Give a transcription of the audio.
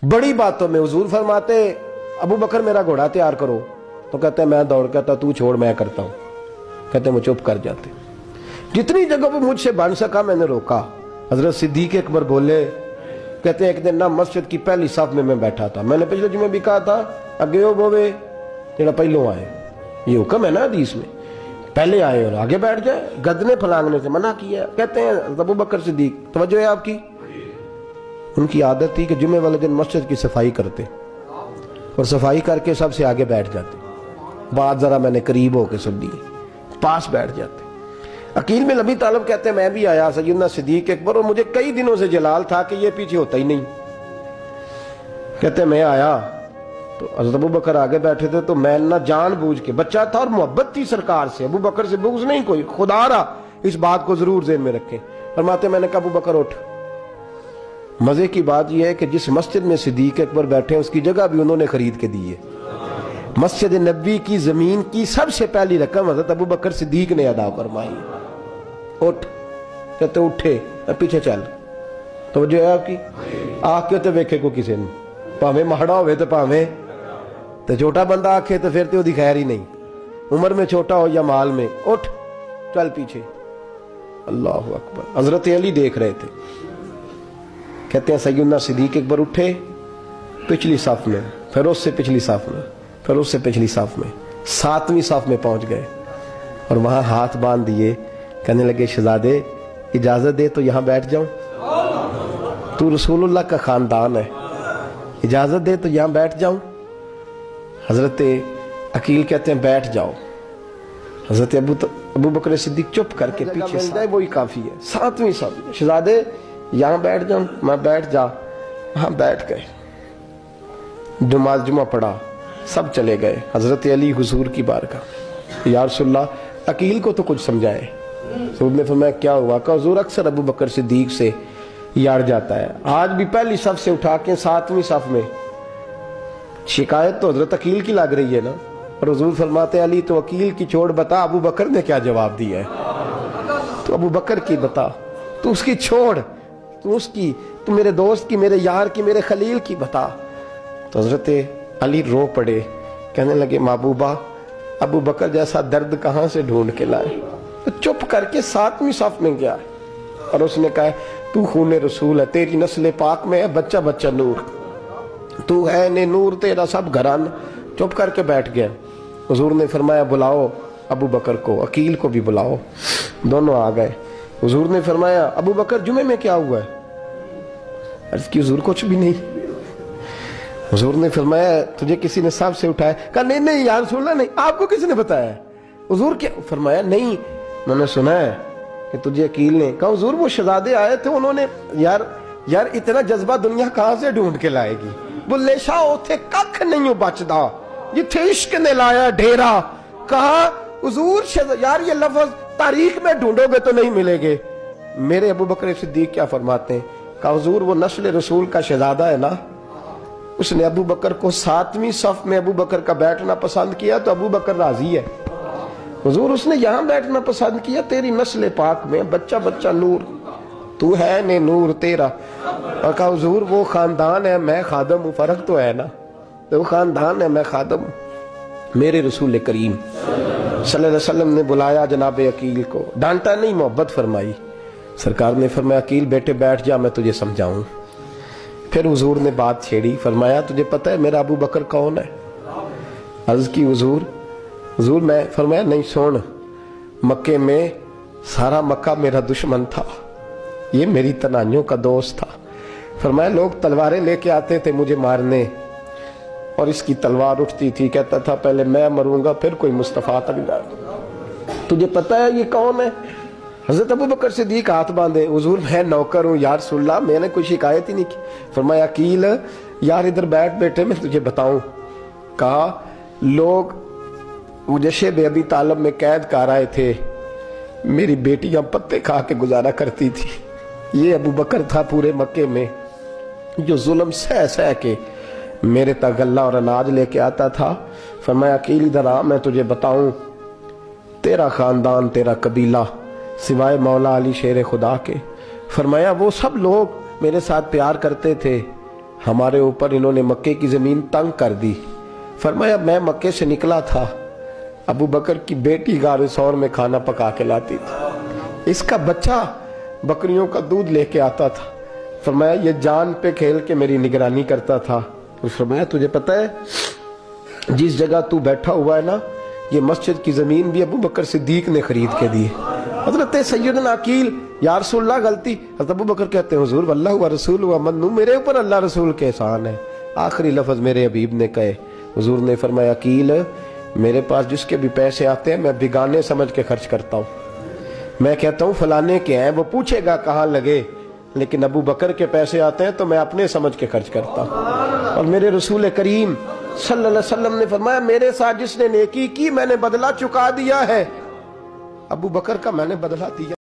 बड़ी बातों में हुजूर फरमाते अबू बकर मेरा घोड़ा तैयार करो, तो कहते हैं मैं दौड़ कहता तू छोड़ मैं करता हूं, कहते हैं वो चुप कर जाते। जितनी जगह वो मुझसे बन सका मैंने रोका। हजरत सिद्दीक अकबर बोले, कहते हैं एक दिन ना मस्जिद की पहली साफ में मैं बैठा था, मैंने पिछले जुमे भी कहा था अगे हो बोवे जेड़ा पहलों आए, ये हुक्म है ना हदीस में, पहले आए और आगे बैठ जाए, गदने फलांगने से मना किया। कहते हैं अबू बकर सिद्दीक, तवज्जो है आपकी, उनकी आदत थी कि जुमे वाले दिन मस्जिद की सफाई करते और सफाई करके सबसे आगे बैठ जाते। बात जरा मैंने करीब होके सुन ली, पास बैठ जाते। अकील बिन अबी तालिब कहते हैं मैं भी आया सैयदना सिद्दीक अकबर, और मुझे कई दिनों से जलाल था कि ये पीछे होता ही नहीं। कहते हैं मैं आया तो हज़रत अबू बकर आगे बैठे थे, तो मैं ना जानबूझ के, बच्चा था और मोहब्बत थी सरकार से, अबू बकर से बुग़्ज़ नहीं कोई, खुदा रहा, इस बात को जरूर ज़हन में रखें। फरमाते मैंने कहा अबू बकर उठ। मजे की बात यह है कि जिस मस्जिद में सिद्दीक अकबर बैठे हैं उसकी जगह भी उन्होंने खरीद के दी है। मस्जिद नबी की जमीन की सबसे पहली रकम हज़रत अबू बकर सिद्दीक ने अदा फरमाई। उठ, कहते उठे, पीछे चल, तो जो है आपकी आके तो वेखे को किसी ने, भावे माड़ा होवे तो भावे तो छोटा बंदा आखे तो फिर तो वो खैर ही नहीं, उम्र में छोटा हो या माल में। उठ चल पीछे। अल्लाह अकबर। हजरत अली देख रहे थे, कहते हैं सैयदना सिद्दीक अकबर उठे पिछली साफ में, फिर उससे पिछली साफ में, फिर उससे पिछली साफ में, 7वीं साफ में पहुंच गए और वहां हाथ बांध दिए, कहने लगे शहजादे इजाजत दे तो यहां बैठ जाऊं, तू रसूलुल्लाह का खानदान है, इजाजत दे तो यहां बैठ जाऊं। हजरत अकील कहते हैं बैठ जाओ। हजरत अबू बकर सिद्दीक चुप करके पीछे जाए, वही काफी है। 7वीं साफ, शहजादे यहां बैठ जाऊं, मैं बैठ जा। वहां बैठ गए, नमाज जुमा पढ़ा, सब चले गए। हजरत अली हुजूर की बारगाह, या रसूलल्लाह अकील को तो कुछ समझाए। हुजूर ने फरमाया क्या हुआ? कहा हुजूर अक्सर अबू बकर सिद्दीक से यार जाता है, आज भी पहली सफ से उठा के 7वीं सफ में। शिकायत तो हजरत अकील की लग रही है ना, और हुजूर फरमाते अली तो अकील की छोड़, बता अबू बकर ने क्या जवाब दिया है, तो अबू बकर की बता, तू उसकी छोड़, तू मेरे दोस्त की, मेरे यार की, मेरे खलील की बता। तो हजरत अली रो पड़े, कहने लगे महबूबा अबू बकर जैसा दर्द कहां से ढूंढ के लाए। तो चुप करके 7वीं सफ में गया और उसने कहा तू खून रसूल है, तेरी नस्ल पाक में है बच्चा बच्चा नूर, तू है ने नूर तेरा सब घरान। चुप करके बैठ गया। हुजूर ने फरमाया बुलाओ अबू बकर को, अकील को भी बुलाओ। दोनों आ गए। हुजूर ने फरमाया अबू बकर जुमे में क्या हुआ है? अर्ज की हुजूर कुछ भी नहीं। हुजूर ने फरमाया तुझे किसी ने सांप से उठाया? कहा नहीं नहीं यार सुनना नहीं, आपको किसी ने बताया? हुजूर क्या? फरमाया नहीं मैंने सुना है कि तुझे अकील ने। कहा हुजूर वो शहजादे आए थे, उन्होंने यार इतना जज्बा दुनिया कहां से ढूंढ के लाएगी? बुल्ले शाह उथे कख नहीं बचदा जिथे इश्क ने लाया डेरा। कहा हुजूर यार ये लफ्ज तारीख में ढूंढोगे तो नहीं मिलेंगे। मेरे अबू बकर सिद्दीक क्या फरमाते हैं? कहा हुजूर वो नस्ल रसूल का शहजादा है ना, उसने अबू बकर को 7वीं सफ में अबू बकर का बैठना पसंद किया तो अबू बकर राजी है। हुजूर उसने यहां बैठना पसंद किया, तेरी नस्ल पाक में बच्चा बच्चा नूर, तू है ने नूर तेरा। और कहा हुजूर वो खानदान है मैं खादम हूं, फर्क तो है ना, तो वो खानदान है मैं खादम। मेरे रसूल करीम सल्लल्लाहु अलैहि वसल्लम ने बुलाया जनाब अकील को, डांटा नहीं मोहब्बत फरमाई। सरकार ने फरमाया अकील बेटे बैठ जा मैं तुझे समझाऊं। फिर हुजूर ने बात छेड़ी, फरमाया तुझे पता है मेरा अबू बकर कौन है? अर्ज की हुजूर मैं, फरमाया नहीं सुन, मक्के में सारा मक्का मेरा दुश्मन था, ये मेरी तनाइयों का दोस्त था। फरमाया लोग तलवारें लेके आते थे मुझे मारने और इसकी तलवार उठती थी, कहता था पहले मैं मरूंगा फिर कोई मुस्तफा तक जाए। तुझे पता है ये कौन है? हजरत अबू बकर सिद्दीक हाथ बांधे, हुजूर मैं नौकर हूं यार सुल्ला, मैंने कोई शिकायत ही नहीं की। फरमाया अकील यार इधर बैठ बेटे मैं तुझे बताऊं। कहा लोग मुझे शेब अबी तालिब में कैद कर आए थे, मेरी बेटियां पत्ते खा के गुजारा करती थी। ये अबू बकर था पूरे मक्के में जो जुल्म सह सह के मेरे तक गल्ला और अनाज लेके आता था। फरमाया अकील इधर आ मैं तुझे बताऊं, तेरा खानदान तेरा कबीला सिवाय मौला अली शेर खुदा के, फरमाया वो सब लोग मेरे साथ प्यार करते थे, ہمارے اوپر انہوں نے مکے کی زمین تنگ کر دی. فرمایا میں مکے سے نکلا تھا, ابو بکر کی بیٹی غار ثور میں کھانا پکا کے لاتی تھی, اس کا بچہ بکریوں کا دودھ لے کے آتا تھا. فرمایا یہ جان پہ کھیل کے میری نگرانی کرتا تھا. فرمایا تجھے پتہ ہے جس جگہ تو بیٹھا ہوا ہے نا, یہ مسجد کی زمین بھی ابو بکر صدیق نے خرید کے دی. حضرت سیدنا عقیل, یا رسول اللہ غلطی. حضرت ابو بکر کہتے ہیں حضور واللہ و رسول و منو, میرے اوپر اللہ رسول کے احسان ہے. آخری لفظ میرے حبیب نے کہے. حضور نے فرمایا عقیل میرے پاس جس کے بھی پیسے آتے ہیں میں بگانے سمجھ کے خرچ کرتا ہوں. میں کہتا ہوں فلانے کے ہیں, وہ پوچھے گا کہاں لگے, لیکن ابو بکر کے پیسے آتے ہیں تو میں اپنے سمجھ کے خرچ کرتا ہوں. اور میرے رسول کریم صلی اللہ علیہ وسلم نے فرمایا میرے ساتھ جس نے نیکی کی میں نے بدلہ چکا دیا ہے, ابو بکر کا میں نے بدلہ دیا.